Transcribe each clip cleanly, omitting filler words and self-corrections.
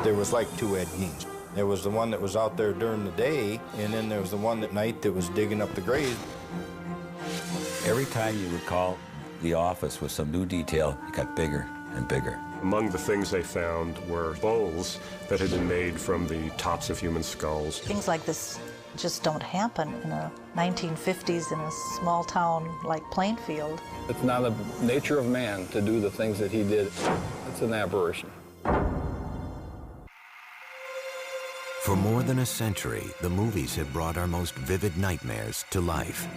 There was like two Ed Geins. There was the one that was out there during the day, and then there was the one at night that was digging up the graves. Every time you recall the office with some new detail, it got bigger and bigger. Among the things they found were bowls that had been made from the tops of human skulls. Things like this just don't happen in the 1950s in a small town like Plainfield. It's not the nature of man to do the things that he did. It's an aberration. For more than a century, the movies have brought our most vivid nightmares to life.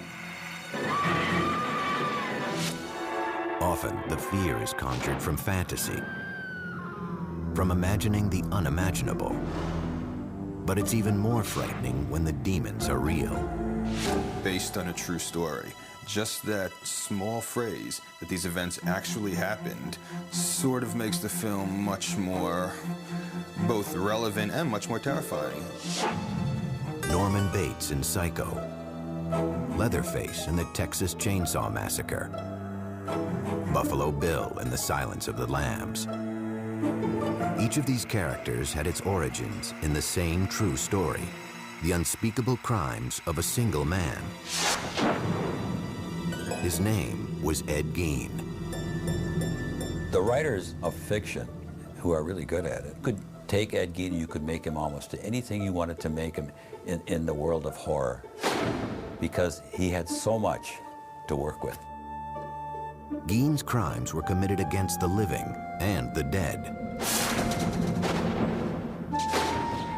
Often, the fear is conjured from fantasy, from imagining the unimaginable. But it's even more frightening when the demons are real. Based on a true story. Just that small phrase that these events actually happened sort of makes the film much more both relevant and much more terrifying. Norman Bates in Psycho, Leatherface in the Texas Chainsaw Massacre, Buffalo Bill in The Silence of the Lambs. Each of these characters had its origins in the same true story, the unspeakable crimes of a single man. His name was Ed Gein. The writers of fiction, who are really good at it, could take Ed Gein and you could make him almost anything you wanted to make him in the world of horror, because he had so much to work with. Gein's crimes were committed against the living and the dead.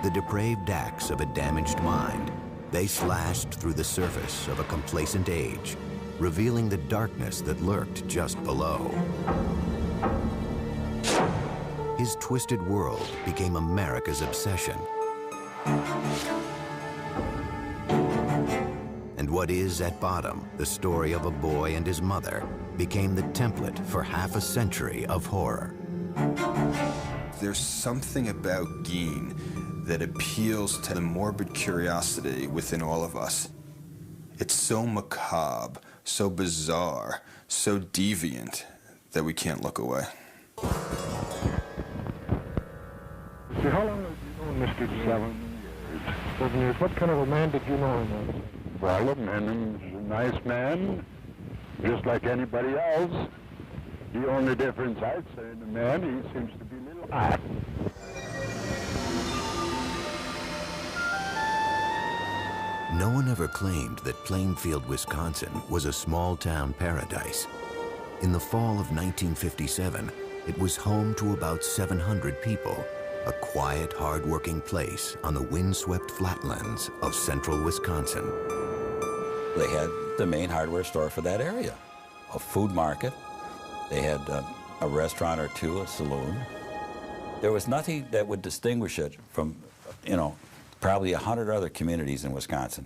The depraved acts of a damaged mind, they slashed through the surface of a complacent age, revealing the darkness that lurked just below. His twisted world became America's obsession. And what is at bottom, the story of a boy and his mother, became the template for half a century of horror. There's something about Gein that appeals to the morbid curiosity within all of us. It's so macabre, so bizarre, so deviant that we can't look away. How long have you known Mr. Gein? 7 years. What kind of a man did you know him as? Well, a man is a nice man, just like anybody else. The only difference I'd say in the man, he seems to be a little hot. No one ever claimed that Plainfield, Wisconsin was a small-town paradise. In the fall of 1957, it was home to about 700 people, a quiet, hard-working place on the windswept flatlands of central Wisconsin. They had the main hardware store for that area, a food market. They had a restaurant or two, a saloon. There was nothing that would distinguish it from, probably 100 other communities in Wisconsin.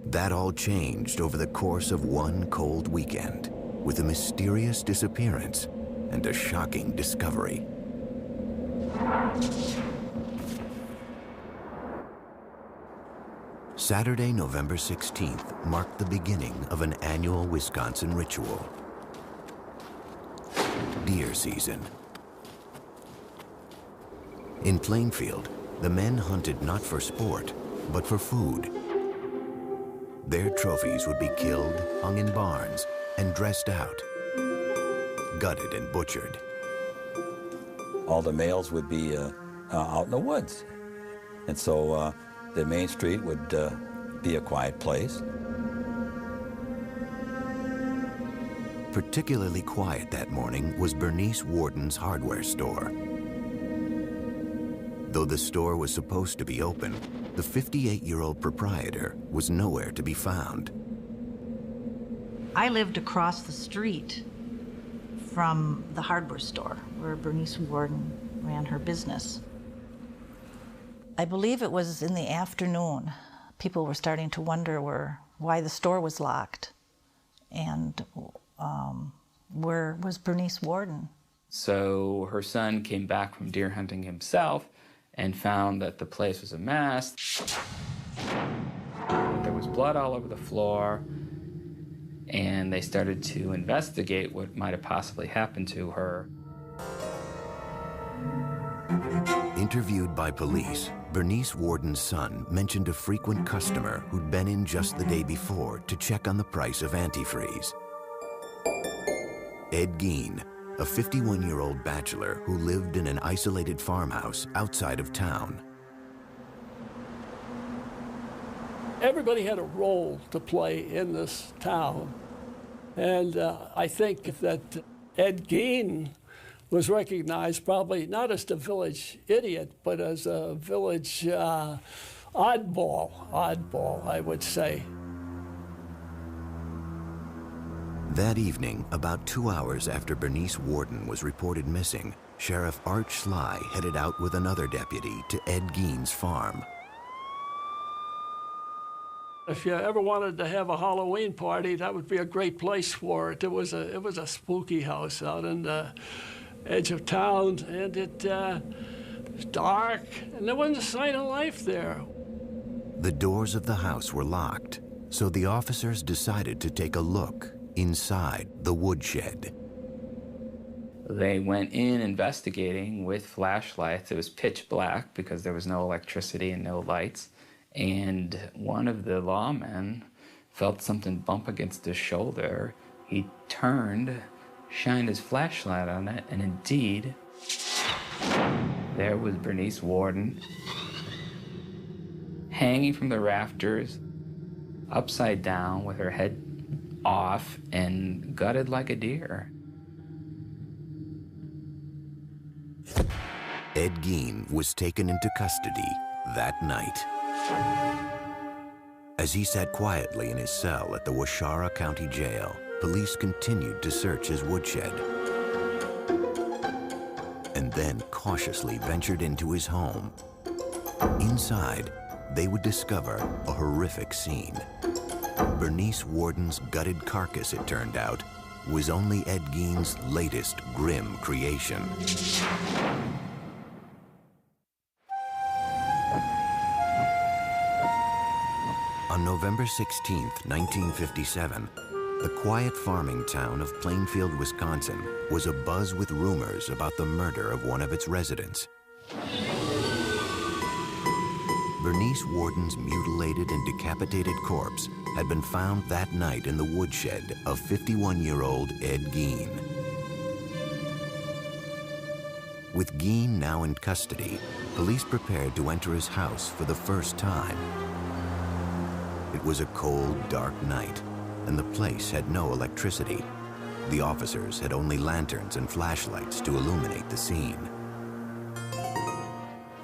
That all changed over the course of one cold weekend, with a mysterious disappearance and a shocking discovery. Saturday, November 16th marked the beginning of an annual Wisconsin ritual. Deer season. In Plainfield, the men hunted not for sport, but for food. Their trophies would be killed, hung in barns, and dressed out, gutted and butchered. All the males would be out in the woods. And so the main street would be a quiet place. Particularly quiet that morning was Bernice Warden's hardware store. Though the store was supposed to be open, the 58-year-old proprietor was nowhere to be found. I lived across the street from the hardware store where Bernice Warden ran her business. I believe it was in the afternoon. People were starting to wonder why the store was locked and where was Bernice Warden. So her son came back from deer hunting himself and found that the place was a mess. There was blood all over the floor, and they started to investigate what might have possibly happened to her. Interviewed by police, Bernice Worden's son mentioned a frequent customer who'd been in just the day before to check on the price of antifreeze. Ed Gein, a 51-year-old bachelor who lived in an isolated farmhouse outside of town. Everybody had a role to play in this town. And I think that Ed Gein was recognized probably not as the village idiot, but as a village oddball, I would say. That evening, about 2 hours after Bernice Worden was reported missing, Sheriff Art Schley headed out with another deputy to Ed Gein's farm. If you ever wanted to have a Halloween party, that would be a great place for it. It was a spooky house out in the edge of town, and it was dark, and there wasn't a sign of life there. The doors of the house were locked, so the officers decided to take a look inside the woodshed. They went in investigating with flashlights. It was pitch black because there was no electricity and no lights. And one of the lawmen felt something bump against his shoulder. He turned, shined his flashlight on it, and indeed, there was Bernice Worden hanging from the rafters, upside down with her head off and gutted like a deer. Ed Gein was taken into custody that night. As he sat quietly in his cell at the Waushara County Jail, police continued to search his woodshed and then cautiously ventured into his home. Inside, they would discover a horrific scene. Bernice Worden's gutted carcass, it turned out, was only Ed Gein's latest grim creation. On November 16, 1957, the quiet farming town of Plainfield, Wisconsin, was abuzz with rumors about the murder of one of its residents. Bernice Worden's mutilated and decapitated corpse had been found that night in the woodshed of 51-year-old Ed Gein. With Gein now in custody, police prepared to enter his house for the first time. It was a cold, dark night, and the place had no electricity. The officers had only lanterns and flashlights to illuminate the scene.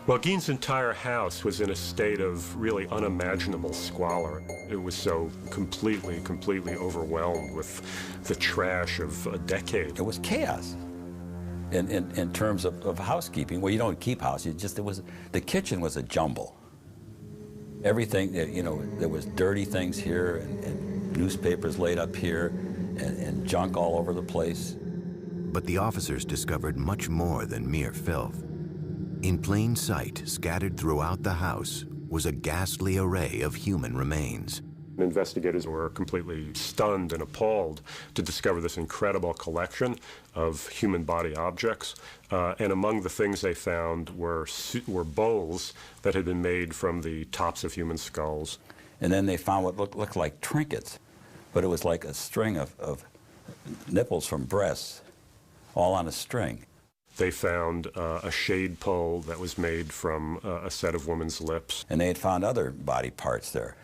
Well, Gein's entire house was in a state of really unimaginable squalor. It was so completely overwhelmed with the trash of a decade. It was chaos in terms of housekeeping. Well, you don't keep house, the kitchen was a jumble. Everything, there was dirty things here and newspapers laid up here and junk all over the place. But the officers discovered much more than mere filth. In plain sight, scattered throughout the house, was a ghastly array of human remains. Investigators were completely stunned and appalled to discover this incredible collection of human body objects. And among the things they found were bowls that had been made from the tops of human skulls. And then they found what looked like trinkets, but it was like a string of nipples from breasts, all on a string. They found a shade pole that was made from a set of women's lips. And they had found other body parts there.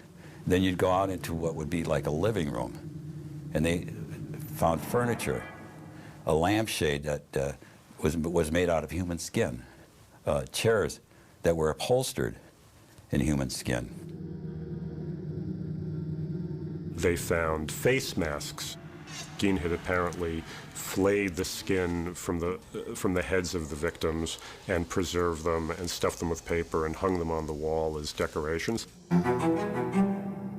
Then you'd go out into what would be like a living room, and they found furniture, a lampshade that was made out of human skin, chairs that were upholstered in human skin. They found face masks. Gein had apparently flayed the skin from the heads of the victims and preserved them and stuffed them with paper and hung them on the wall as decorations.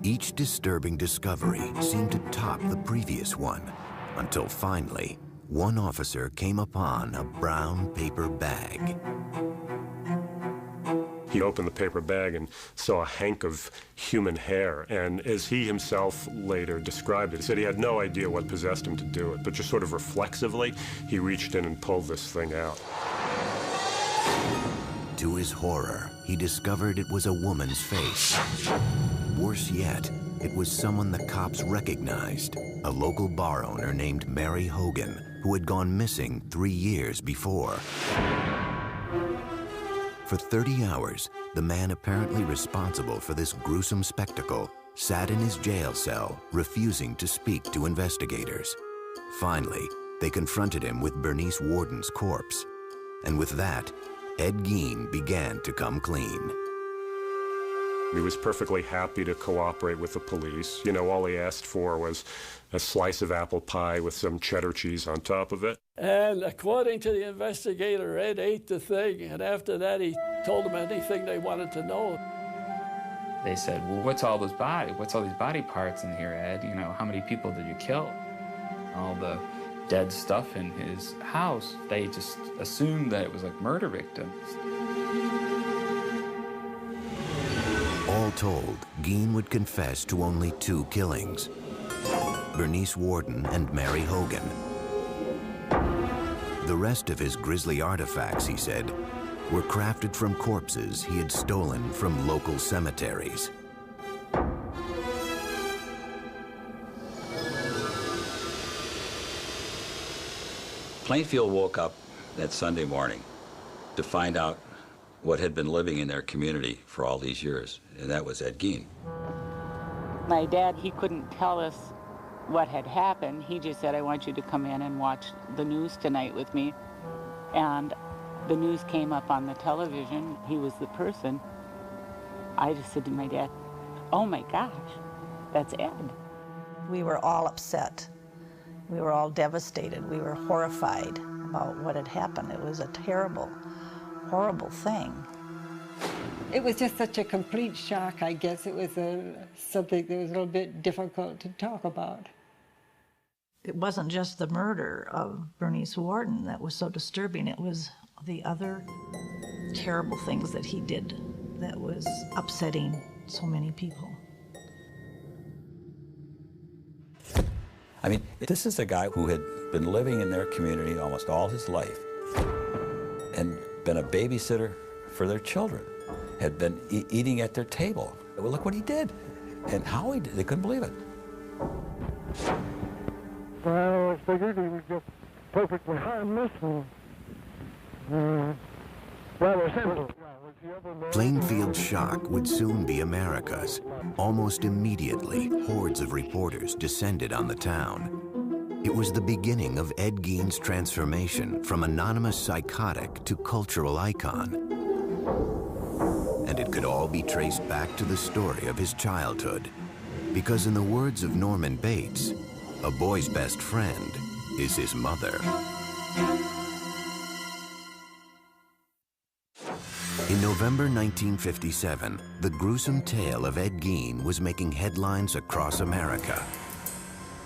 Each disturbing discovery seemed to top the previous one, until finally, one officer came upon a brown paper bag. He opened the paper bag and saw a hank of human hair, and as he himself later described it, he said he had no idea what possessed him to do it, but just sort of reflexively, he reached in and pulled this thing out. To To his horror, he discovered it was a woman's face. Worse yet, it was someone the cops recognized, a local bar owner named Mary Hogan, who had gone missing 3 years before. For 30 hours, the man apparently responsible for this gruesome spectacle sat in his jail cell, refusing to speak to investigators. Finally, they confronted him with Bernice Worden's corpse. And with that, Ed Gein began to come clean. He was perfectly happy to cooperate with the police. You know, all he asked for was a slice of apple pie with some cheddar cheese on top of it. And according to the investigator, Ed ate the thing, and after that he told them anything they wanted to know. They said, well, what's all these body parts in here, Ed? You know, how many people did you kill? All the dead stuff in his house, they just assumed that it was like murder victims. All told, Gein would confess to only 2 killings: Bernice Worden and Mary Hogan. The rest of his grisly artifacts, he said, were crafted from corpses he had stolen from local cemeteries. Plainfield woke up that Sunday morning to find out what had been living in their community for all these years, and that was Ed Gein. My dad, he couldn't tell us what had happened. He just said, I want you to come in and watch the news tonight with me. And the news came up on the television. He was the person. I just said to my dad, oh my gosh, that's Ed. We were all upset. We were all devastated. We were horrified about what had happened. It was a terrible, horrible thing. It was just such a complete shock, I guess. It was something that was a little bit difficult to talk about. It wasn't just the murder of Bernice Worden that was so disturbing. It was the other terrible things that he did that was upsetting so many people. I mean, this is a guy who had been living in their community almost all his life and been a babysitter for their children, had been eating at their table. Well, look what he did and how he did. They couldn't believe it. Well, I figured he was just perfectly harmless and rather simple. Plainfield's shock would soon be America's. Almost immediately, hordes of reporters descended on the town. It was the beginning of Ed Gein's transformation from anonymous psychotic to cultural icon. And it could all be traced back to the story of his childhood. Because in the words of Norman Bates, a boy's best friend is his mother. In November 1957, the gruesome tale of Ed Gein was making headlines across America.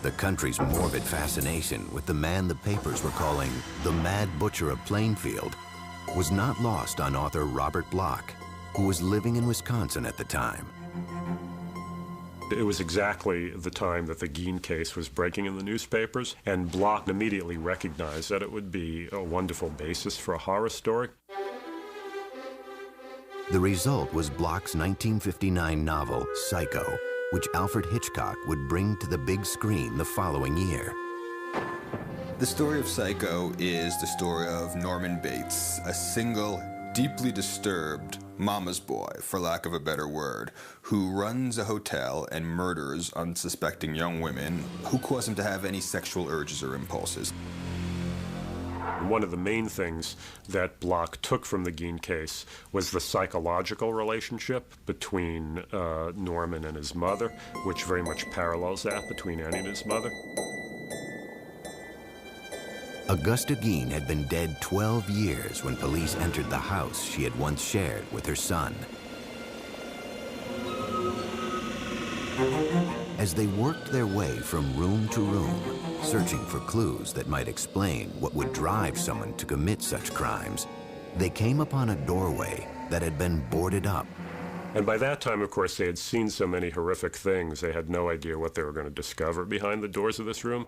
The country's morbid fascination with the man the papers were calling the Mad Butcher of Plainfield was not lost on author Robert Bloch, who was living in Wisconsin at the time. It was exactly the time that the Gein case was breaking in the newspapers, and Bloch immediately recognized that it would be a wonderful basis for a horror story. The result was Bloch's 1959 novel, Psycho, which Alfred Hitchcock would bring to the big screen the following year. The story of Psycho is the story of Norman Bates, a single, deeply disturbed mama's boy, for lack of a better word, who runs a hotel and murders unsuspecting young women who cause him to have any sexual urges or impulses. One of the main things that Bloch took from the Gein case was the psychological relationship between Norman and his mother, which very much parallels that between Annie and his mother. Augusta Gein had been dead 12 years when police entered the house she had once shared with her son. As they worked their way from room to room, searching for clues that might explain what would drive someone to commit such crimes, they came upon a doorway that had been boarded up. And by that time, of course, they had seen so many horrific things, they had no idea what they were going to discover behind the doors of this room.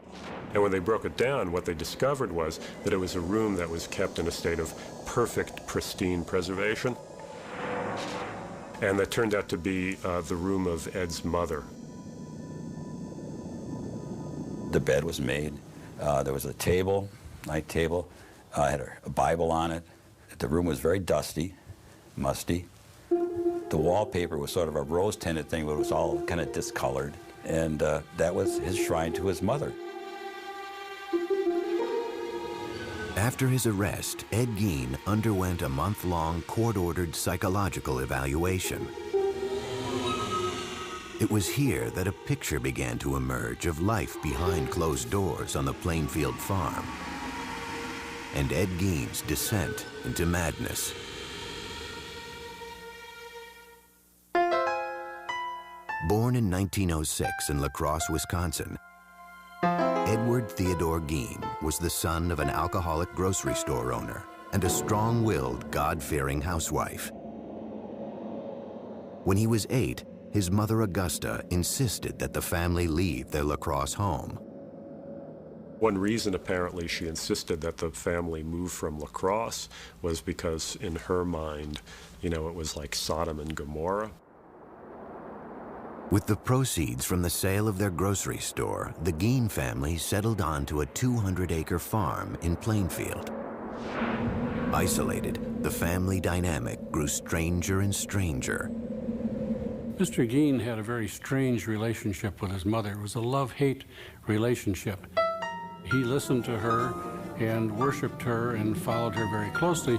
And when they broke it down, what they discovered was that it was a room that was kept in a state of perfect, pristine preservation. And that turned out to be the room of Ed's mother. The bed was made. There was a table, night table. Had a Bible on it. The room was very dusty, musty. The wallpaper was sort of a rose-tinted thing, but it was all kind of discolored. And that was his shrine to his mother. After his arrest, Ed Gein underwent a month-long court-ordered psychological evaluation. It was here that a picture began to emerge of life behind closed doors on the Plainfield farm, and Ed Gein's descent into madness. Born in 1906 in La Crosse, Wisconsin, Edward Theodore Gein was the son of an alcoholic grocery store owner and a strong-willed, God-fearing housewife. When he was 8, his mother Augusta insisted that the family leave their La Crosse home. One reason, apparently, she insisted that the family move from La Crosse was because, in her mind, it was like Sodom and Gomorrah. With the proceeds from the sale of their grocery store, the Gein family settled onto a 200-acre farm in Plainfield. Isolated, the family dynamic grew stranger and stranger. Mr. Gein had a very strange relationship with his mother. It was a love-hate relationship. He listened to her and worshipped her and followed her very closely.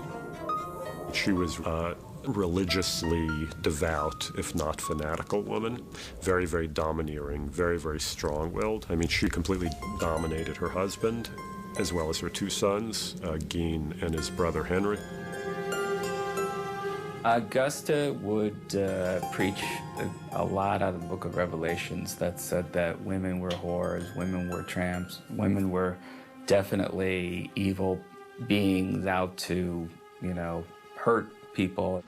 She was religiously devout, if not fanatical woman. Very, very domineering, very, very strong-willed. I mean, she completely dominated her husband, as well as her 2 sons, Gein and his brother Henry. Augusta would preach a lot out of the book of Revelations that said that women were whores, women were tramps, women were definitely evil beings out to, hurt people.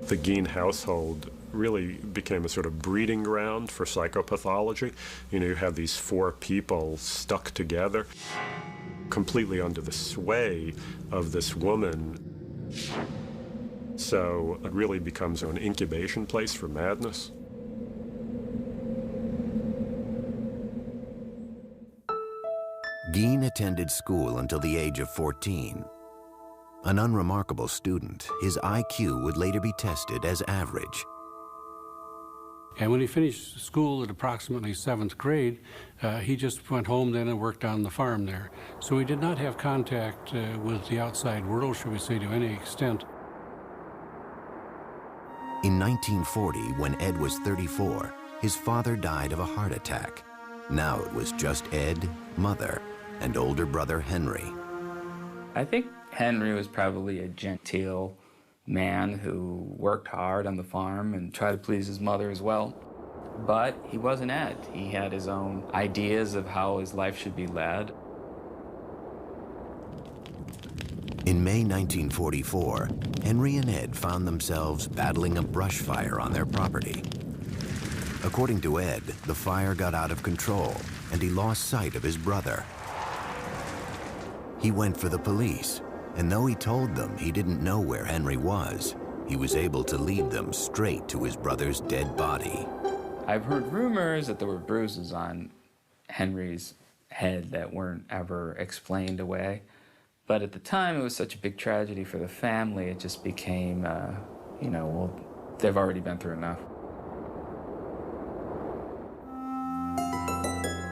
The Gein household really became a sort of breeding ground for psychopathology. You have these 4 people stuck together, completely under the sway of this woman. So it really becomes an incubation place for madness. Gein attended school until the age of 14. An unremarkable student, his IQ would later be tested as average. And when he finished school at approximately 7th grade, he just went home then and worked on the farm there. So he did not have contact with the outside world, shall we say, to any extent. In 1940, when Ed was 34, his father died of a heart attack. Now it was just Ed, mother, and older brother Henry. I think Henry was probably a genteel man who worked hard on the farm and tried to please his mother as well. But he wasn't Ed. He had his own ideas of how his life should be led. In May 1944, Henry and Ed found themselves battling a brush fire on their property. According to Ed, the fire got out of control and he lost sight of his brother. He went for the police, and though he told them he didn't know where Henry was, he was able to lead them straight to his brother's dead body. I've heard rumors that there were bruises on Henry's head that weren't ever explained away. But at the time, it was such a big tragedy for the family, it just became, well, they've already been through enough.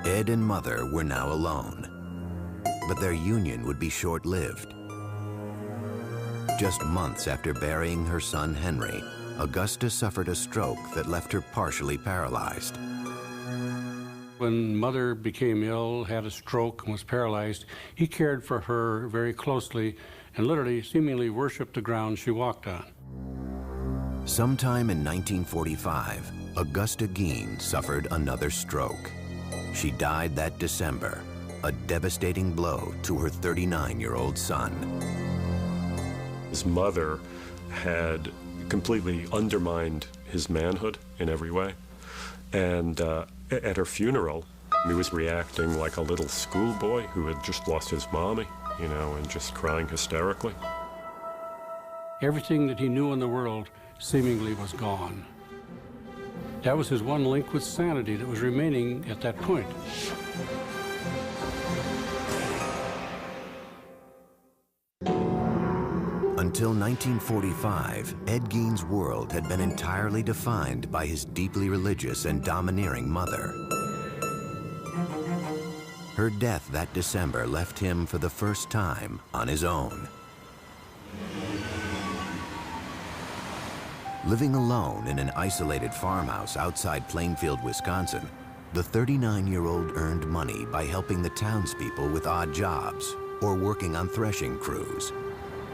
Ed and Mother were now alone, but their union would be short-lived. Just months after burying her son Henry, Augusta suffered a stroke that left her partially paralyzed. When Mother became ill, had a stroke, and was paralyzed, he cared for her very closely and literally, seemingly worshipped the ground she walked on. Sometime in 1945, Augusta Gein suffered another stroke. She died that December, a devastating blow to her 39-year-old son. His mother had completely undermined his manhood in every way. And at her funeral, he was reacting like a little schoolboy who had just lost his mommy, you know, and just crying hysterically. Everything that he knew in the world seemingly was gone. That was his one link with sanity that was remaining at that point. Until 1945, Ed Gein's world had been entirely defined by his deeply religious and domineering mother. Her death that December left him for the first time on his own. Living alone in an isolated farmhouse outside Plainfield, Wisconsin, the 39-year-old earned money by helping the townspeople with odd jobs or working on threshing crews.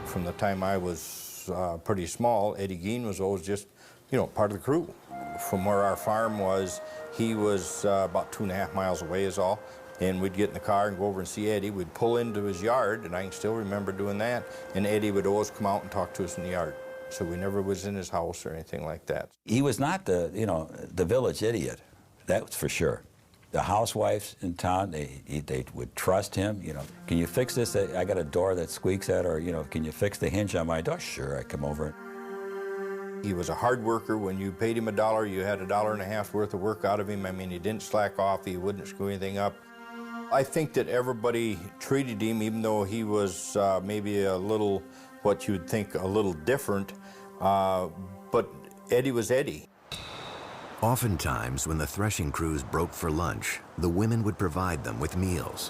From the time I was pretty small, Eddie Gein was always just, you know, part of the crew. From where our farm was, he was about 2.5 miles away is all. And we'd get in the car and go over and see Eddie. We'd pull into his yard, and I can still remember doing that. And Eddie would always come out and talk to us in the yard. So we never was in his house or anything like that. He was not the, you know, the village idiot. That's for sure. The housewives in town, they would trust him. You know, can you fix this? I got a door that squeaks at, or, you know, can you fix the hinge on my door? Sure, I come over. He was a hard worker. When you paid him $1, you had $1.50 worth of work out of him. I mean, he didn't slack off. He wouldn't screw anything up. I think that everybody treated him, even though he was maybe a little, what you would think, a little different, but Eddie was Eddie. Oftentimes, when the threshing crews broke for lunch, the women would provide them with meals.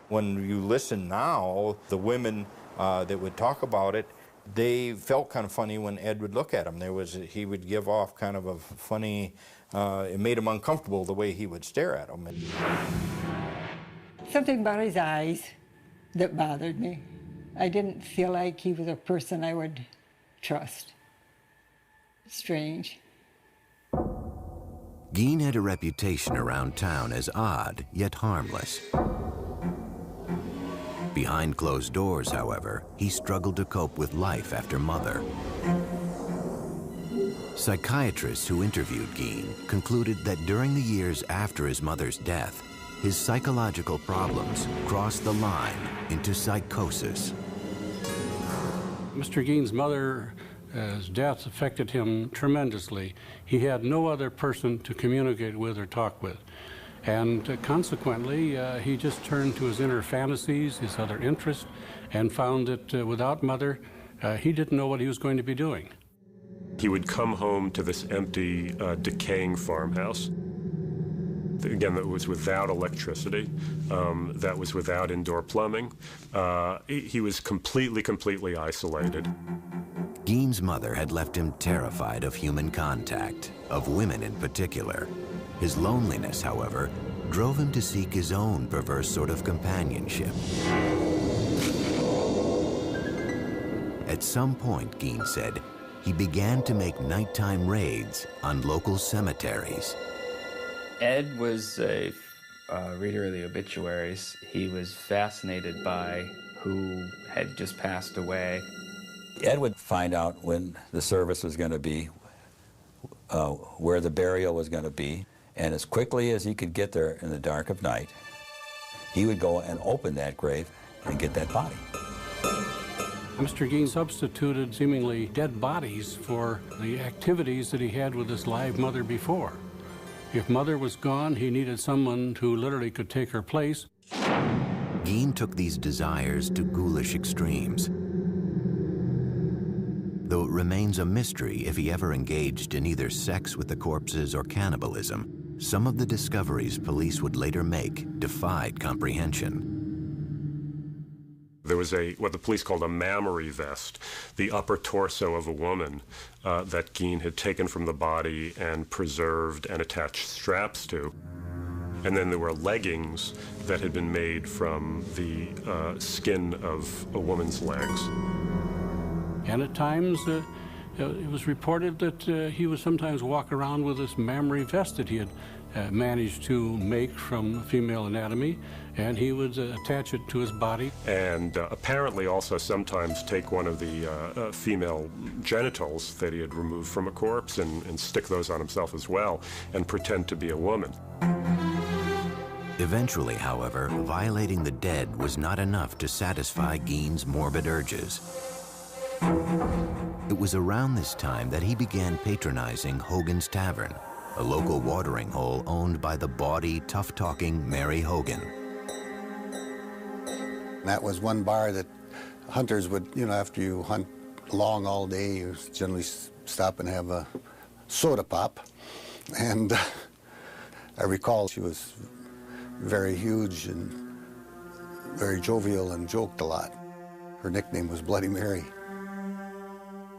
When you listen now, the women that would talk about it, they felt kind of funny when Ed would look at them. He would give off kind of a funny, it made him uncomfortable the way he would stare at them. Something about his eyes that bothered me. I didn't feel like he was a person I would trust. Strange. Gein had a reputation around town as odd, yet harmless. Behind closed doors, however, he struggled to cope with life after Mother. Psychiatrists who interviewed Gein concluded that during the years after his mother's death, his psychological problems crossed the line into psychosis. Mr. Gein's mother's death affected him tremendously. He had no other person to communicate with or talk with. And consequently, he just turned to his inner fantasies, his other interests, and found that without Mother, he didn't know what he was going to be doing. He would come home to this empty, decaying farmhouse. Again, that was without electricity, that was without indoor plumbing. He was completely isolated. Gein's mother had left him terrified of human contact, of women in particular. His loneliness, however, drove him to seek his own perverse sort of companionship. At some point, Gein said, he began to make nighttime raids on local cemeteries. Ed was a reader of the obituaries. He was fascinated by who had just passed away. Ed would find out when the service was going to be, where the burial was going to be, and as quickly as he could get there in the dark of night, he would go and open that grave and get that body. Mr. Gein substituted seemingly dead bodies for the activities that he had with his live mother before. If Mother was gone, he needed someone who literally could take her place. Gein took these desires to ghoulish extremes, though it remains a mystery if he ever engaged in either sex with the corpses or cannibalism. Some of the discoveries police would later make defied comprehension. There was what the police called a mammary vest, the upper torso of a woman that Gein had taken from the body and preserved and attached straps to. And then there were leggings that had been made from the skin of a woman's legs. And at times, it was reported that he would sometimes walk around with this mammary vest that he had managed to make from female anatomy, and he would attach it to his body. And apparently also sometimes take one of the female genitals that he had removed from a corpse and stick those on himself as well and pretend to be a woman. Eventually, however, violating the dead was not enough to satisfy Gein's morbid urges. It was around this time that he began patronizing Hogan's Tavern, a local watering hole owned by the bawdy, tough-talking Mary Hogan. That was one bar that hunters would, you know, after you hunt long all day, you generally stop and have a soda pop. And I recall she was very huge and very jovial and joked a lot. Her nickname was Bloody Mary.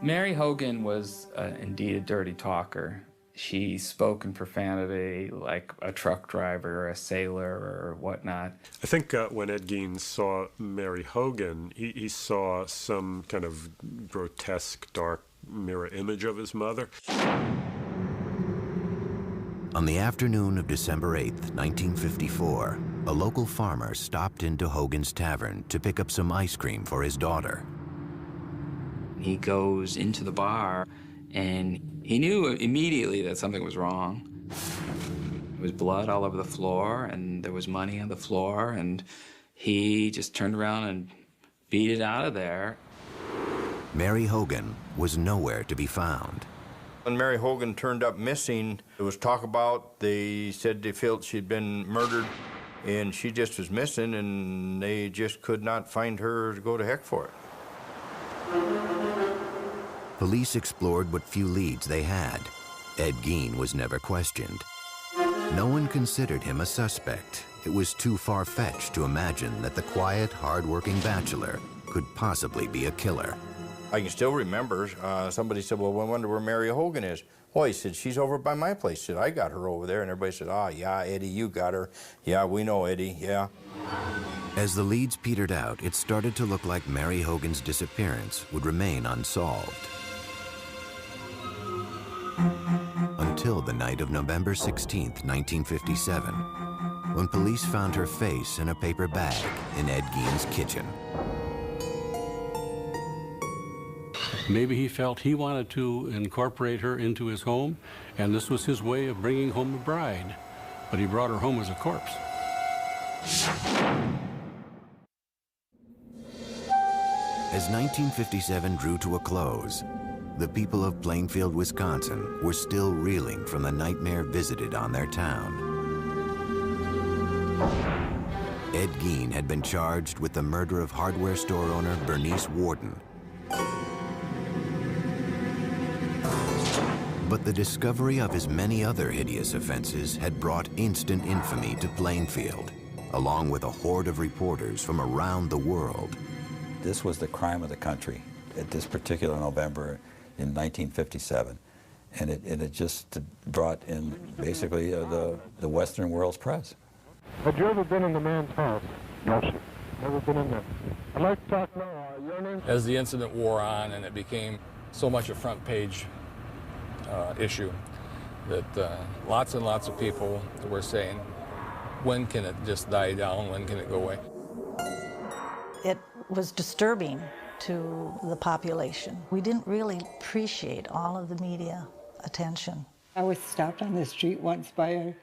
Mary Hogan was indeed a dirty talker. She spoke in profanity like a truck driver or a sailor or whatnot. I think when Ed Gein saw Mary Hogan, he saw some kind of grotesque, dark mirror image of his mother. On the afternoon of December 8th, 1954, a local farmer stopped into Hogan's Tavern to pick up some ice cream for his daughter. He goes into the bar, and he knew immediately that something was wrong. There was blood all over the floor, and there was money on the floor, and he just turned around and beat it out of there. Mary Hogan was nowhere to be found. When Mary Hogan turned up missing, there was talk about, they said they felt she'd been murdered, and she just was missing, and they just could not find her to go to heck for it. Police explored what few leads they had. Ed Gein was never questioned. No one considered him a suspect. It was too far-fetched to imagine that the quiet, hard-working bachelor could possibly be a killer. I can still remember, somebody said, well, I wonder where Mary Hogan is. Well, he said, she's over by my place. He said, I got her over there. And everybody said, ah, yeah, Eddie, you got her. Yeah, we know Eddie, yeah. As the leads petered out, it started to look like Mary Hogan's disappearance would remain unsolved. Until the night of November 16th, 1957, when police found her face in a paper bag in Ed Gein's kitchen. Maybe he felt he wanted to incorporate her into his home, and this was his way of bringing home a bride. But he brought her home as a corpse. As 1957 drew to a close, the people of Plainfield, Wisconsin were still reeling from the nightmare visited on their town. Ed Gein had been charged with the murder of hardware store owner Bernice Warden. But the discovery of his many other hideous offenses had brought instant infamy to Plainfield, along with a horde of reporters from around the world. This was the crime of the country at this particular November in 1957. And it just brought in basically the Western world's press. Had you ever been in the man's house? No, sir. Never been in there. I'd like to talk now. Your name? As the incident wore on and it became so much a front page issue that lots and lots of people were saying, when can it just die down? When can it go away? It was disturbing to the population. We didn't really appreciate all of the media attention. I was stopped on the street once by a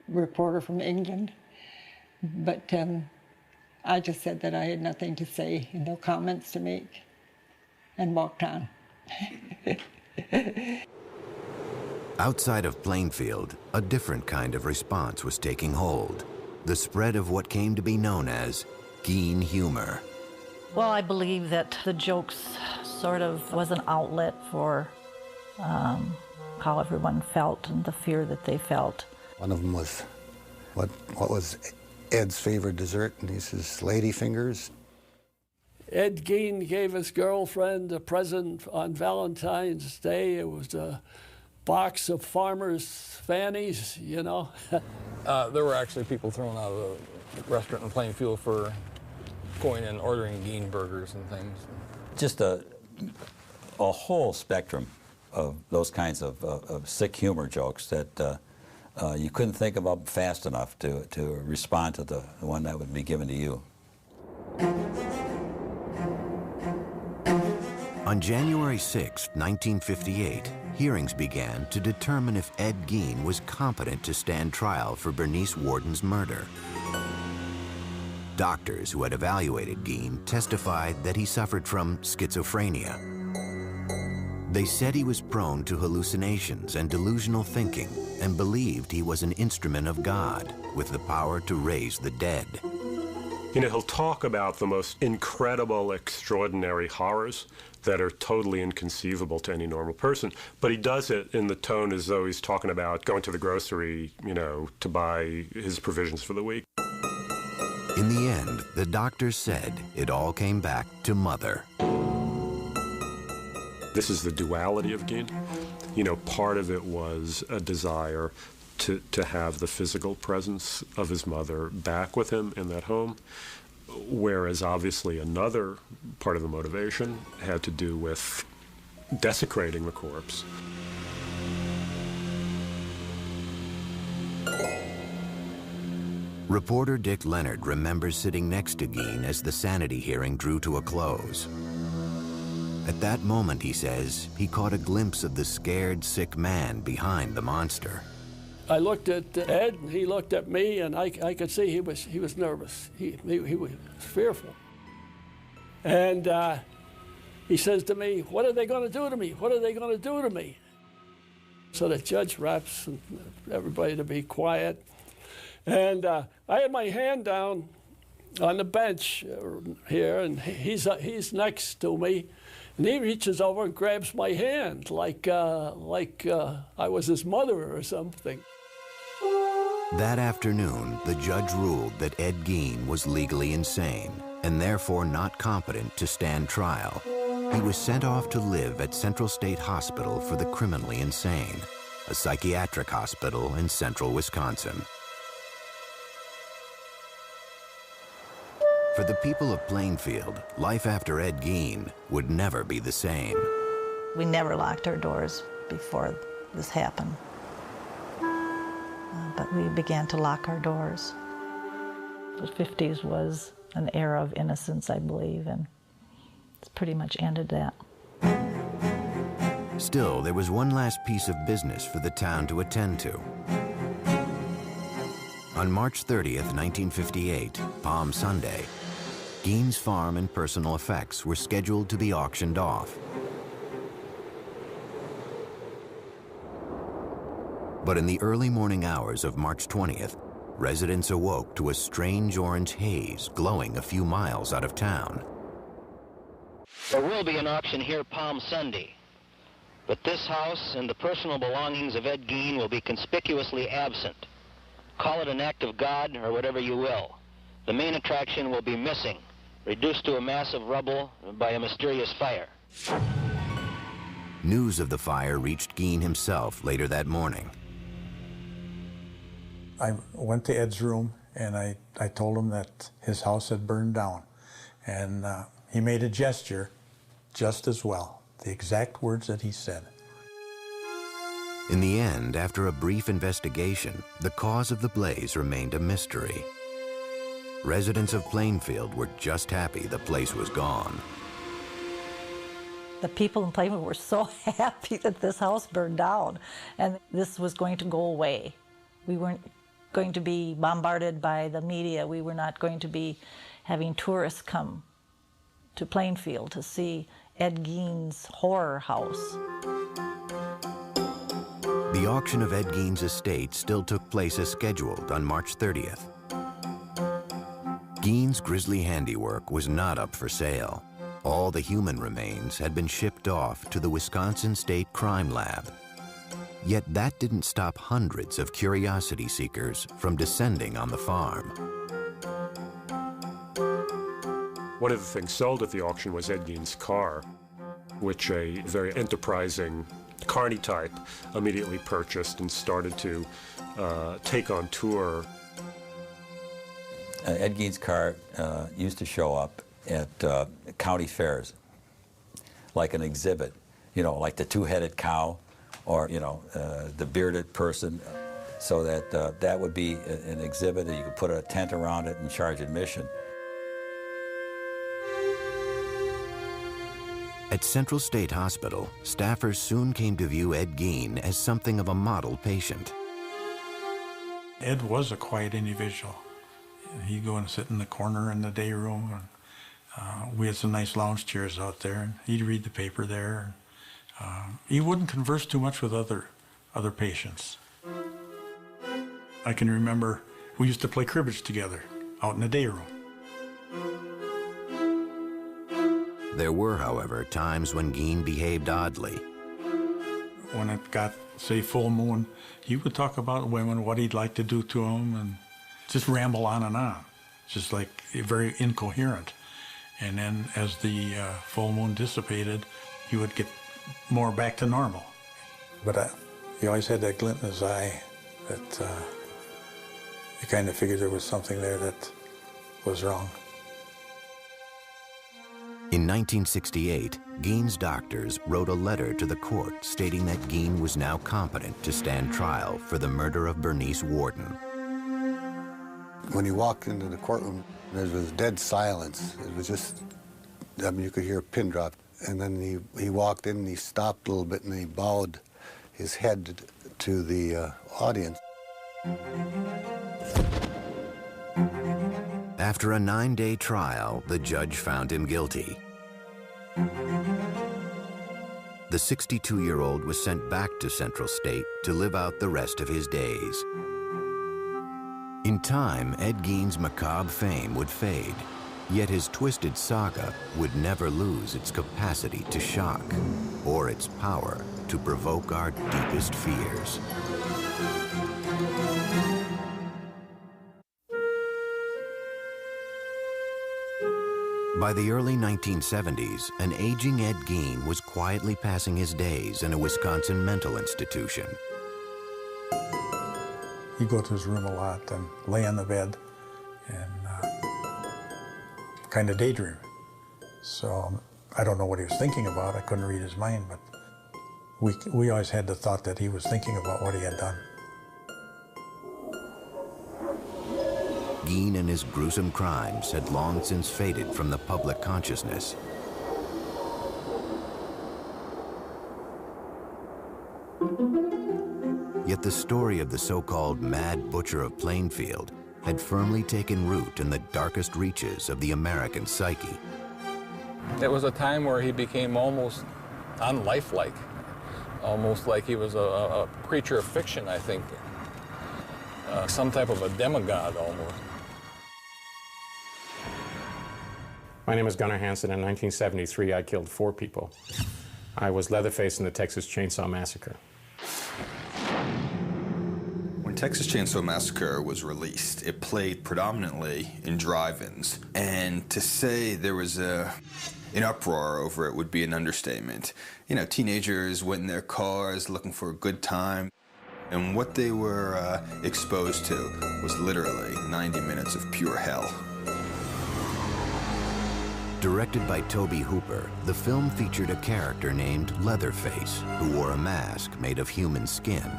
reporter from England, but I just said that I had nothing to say and no comments to make and walked on. Outside of Plainfield, a different kind of response was taking hold. The spread of what came to be known as Gein humor. Well, I believe that the jokes sort of was an outlet for how everyone felt and the fear that they felt. One of them was, what was Ed's favorite dessert? And he says, lady fingers. Ed Gein gave his girlfriend a present on Valentine's Day. It was a box of farmers' fannies, you know. There were actually people thrown out of the restaurant in Plainfield for going and ordering Gein burgers and things. Just a whole spectrum of those kinds of sick humor jokes that You couldn't think of them fast enough to respond to the one that would be given to you. On January 6, 1958, hearings began to determine if Ed Gein was competent to stand trial for Bernice Worden's murder. Doctors who had evaluated Gein testified that he suffered from schizophrenia. They said he was prone to hallucinations and delusional thinking and believed he was an instrument of God with the power to raise the dead. You know, he'll talk about the most incredible, extraordinary horrors that are totally inconceivable to any normal person, but he does it in the tone as though he's talking about going to the grocery, you know, to buy his provisions for the week. In the end, the doctors said it all came back to Mother. This is the duality of Gein. You know, part of it was a desire to have the physical presence of his mother back with him in that home, whereas obviously another part of the motivation had to do with desecrating the corpse. Reporter Dick Leonard remembers sitting next to Gein as the sanity hearing drew to a close. At that moment, he says, he caught a glimpse of the scared, sick man behind the monster. I looked at Ed, and he looked at me, and I could see he was nervous. He was fearful. And he says to me, "What are they going to do to me? What are they going to do to me?" So the judge raps and everybody to be quiet. And I had my hand down on the bench here, and he's next to me, and he reaches over and grabs my hand like I was his mother or something. That afternoon, the judge ruled that Ed Gein was legally insane and therefore not competent to stand trial. He was sent off to live at Central State Hospital for the Criminally Insane, a psychiatric hospital in central Wisconsin. For the people of Plainfield, life after Ed Gein would never be the same. We never locked our doors before this happened. But we began to lock our doors. The 50s was an era of innocence, I believe, and it's pretty much ended that. Still, there was one last piece of business for the town to attend to. On March 30th, 1958, Palm Sunday, Gein's farm and personal effects were scheduled to be auctioned off. But in the early morning hours of March 20th, residents awoke to a strange orange haze glowing a few miles out of town. There will be an auction here Palm Sunday, but this house and the personal belongings of Ed Gein will be conspicuously absent. Call it an act of God or whatever you will. The main attraction will be missing, reduced to a mass of rubble by a mysterious fire. News of the fire reached Gein himself later that morning. I went to Ed's room and I told him that his house had burned down. And he made a gesture just as well, the exact words that he said. In the end, after a brief investigation, the cause of the blaze remained a mystery. Residents of Plainfield were just happy the place was gone. The people in Plainfield were so happy that this house burned down and this was going to go away. We weren't going to be bombarded by the media. We were not going to be having tourists come to Plainfield to see Ed Gein's horror house. The auction of Ed Gein's estate still took place as scheduled on March 30th. Gein's grisly handiwork was not up for sale. All the human remains had been shipped off to the Wisconsin State Crime Lab. Yet that didn't stop hundreds of curiosity seekers from descending on the farm. One of the things sold at the auction was Ed Gein's car, which a very enterprising carny type immediately purchased and started to take on tour. Ed Gein's car used to show up at county fairs, like an exhibit, you know, like the two-headed cow or, you know, the bearded person. so that that would be an exhibit, and you could put a tent around it and charge admission. At Central State Hospital, staffers soon came to view Ed Gein as something of a model patient. Ed was a quiet individual. He'd go and sit in the corner in the day room. And, we had some nice lounge chairs out there, and he'd read the paper there. He wouldn't converse too much with other patients. I can remember we used to play cribbage together out in the day room. There were, however, times when Gein behaved oddly. When it got, say, full moon, he would talk about women, what he'd like to do to them, and just ramble on and on, just like very incoherent. And then as the full moon dissipated, he would get more back to normal. But he always had that glint in his eye that you kind of figured there was something there that was wrong. In 1968, Gein's doctors wrote a letter to the court stating that Gein was now competent to stand trial for the murder of Bernice Worden. When he walked into the courtroom, there was dead silence. It was just, I mean, you could hear a pin drop. And then he walked in and he stopped a little bit and he bowed his head to the audience. After a 9-day trial, the judge found him guilty. The 62-year-old was sent back to Central State to live out the rest of his days. In time, Ed Gein's macabre fame would fade, yet his twisted saga would never lose its capacity to shock or its power to provoke our deepest fears. By the early 1970s, an aging Ed Gein was quietly passing his days in a Wisconsin mental institution. He'd go to his room a lot and lay on the bed and kind of daydream. So I don't know what he was thinking about. I couldn't read his mind, but we always had the thought that he was thinking about what he had done. Gein and his gruesome crimes had long since faded from the public consciousness. Yet the story of the so-called Mad Butcher of Plainfield had firmly taken root in the darkest reaches of the American psyche. It was a time where he became almost unlifelike, almost like he was a creature of fiction, I think. Some type of a demigod, almost. My name is Gunnar Hansen. In 1973, I killed 4 people. I was Leatherface in the Texas Chainsaw Massacre. When Texas Chainsaw Massacre was released, it played predominantly in drive-ins. And to say there was an uproar over it would be an understatement. You know, teenagers went in their cars looking for a good time. And what they were exposed to was literally 90 minutes of pure hell. Directed by Tobe Hooper, the film featured a character named Leatherface, who wore a mask made of human skin.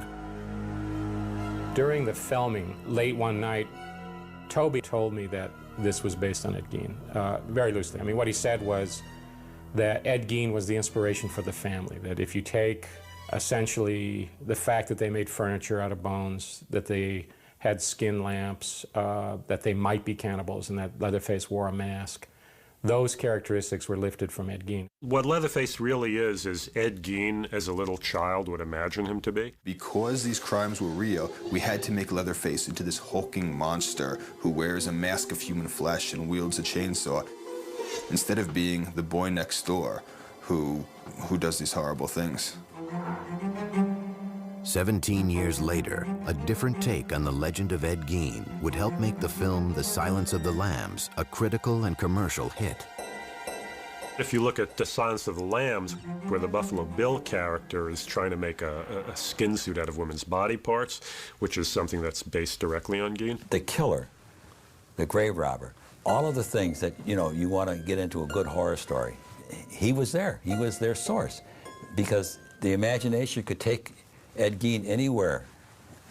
During the filming, late one night, Tobe told me that this was based on Ed Gein, very loosely. I mean, what he said was that Ed Gein was the inspiration for the family, that if you take essentially the fact that they made furniture out of bones, that they had skin lamps, that they might be cannibals, and that Leatherface wore a mask, those characteristics were lifted from Ed Gein. What Leatherface really is Ed Gein as a little child would imagine him to be. Because these crimes were real, we had to make Leatherface into this hulking monster who wears a mask of human flesh and wields a chainsaw, instead of being the boy next door who does these horrible things. 17 years later, a different take on the legend of Ed Gein would help make the film The Silence of the Lambs a critical and commercial hit. If you look at The Silence of the Lambs, where the Buffalo Bill character is trying to make a skin suit out of women's body parts, which is something that's based directly on Gein. The killer, the grave robber, all of the things that, you know, you want to get into a good horror story, he was there. He was their source. Because the imagination could take Ed Gein anywhere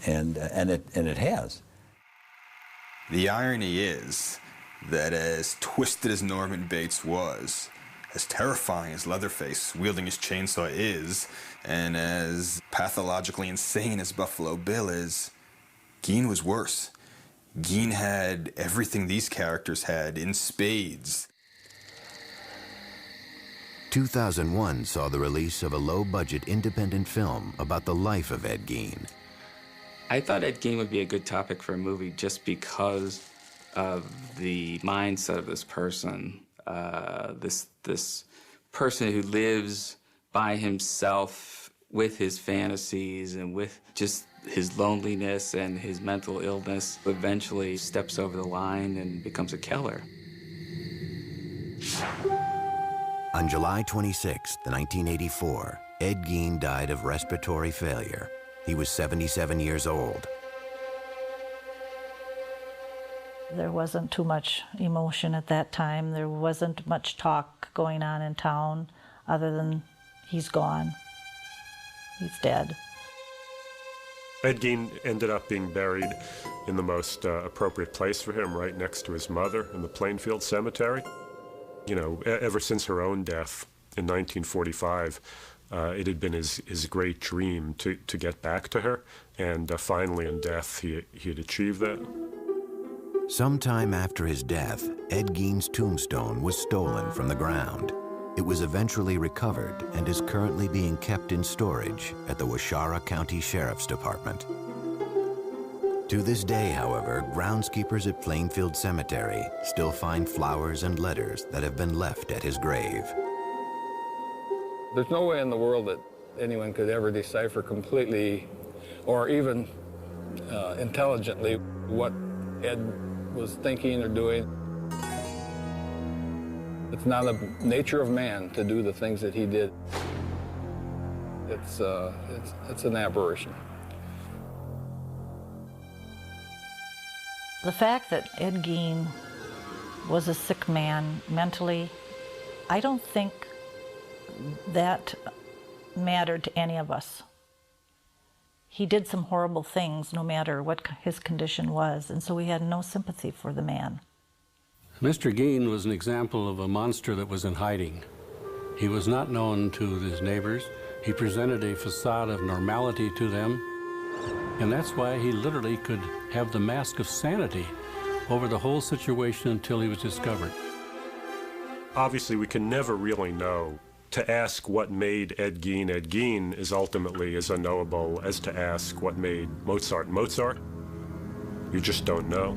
And it has. The irony is that as twisted as Norman Bates was, as terrifying as Leatherface wielding his chainsaw is, and as pathologically insane as Buffalo Bill is, Gein was worse. Gein had everything these characters had in spades. 2001 saw the release of a low-budget independent film about the life of Ed Gein. I thought Ed Gein would be a good topic for a movie just because of the mindset of this person. This person who lives by himself with his fantasies and with just his loneliness and his mental illness, eventually steps over the line and becomes a killer. On July 26, 1984, Ed Gein died of respiratory failure. He was 77 years old. There wasn't too much emotion at that time. There wasn't much talk going on in town other than he's gone. He's dead. Ed Gein ended up being buried in the most appropriate place for him, right next to his mother in the Plainfield cemetery. You know, ever since her own death in 1945, it had been his great dream to get back to her, and finally in death he had achieved that. Sometime after his death, Ed Gein's tombstone was stolen from the ground. It was eventually recovered and is currently being kept in storage at the Waushara County Sheriff's Department. To this day, however, groundskeepers at Plainfield Cemetery still find flowers and letters that have been left at his grave. There's no way in the world that anyone could ever decipher completely or even intelligently what Ed was thinking or doing. It's not the nature of man to do the things that he did. It's an aberration. The fact that Ed Gein was a sick man mentally, I don't think that mattered to any of us. He did some horrible things no matter what his condition was, and so we had no sympathy for the man. Mr. Gein was an example of a monster that was in hiding. He was not known to his neighbors. He presented a facade of normality to them, and that's why he literally could have the mask of sanity over the whole situation until he was discovered. Obviously, we can never really know. To ask what made Ed Gein is ultimately as unknowable as to ask what made Mozart Mozart. You just don't know.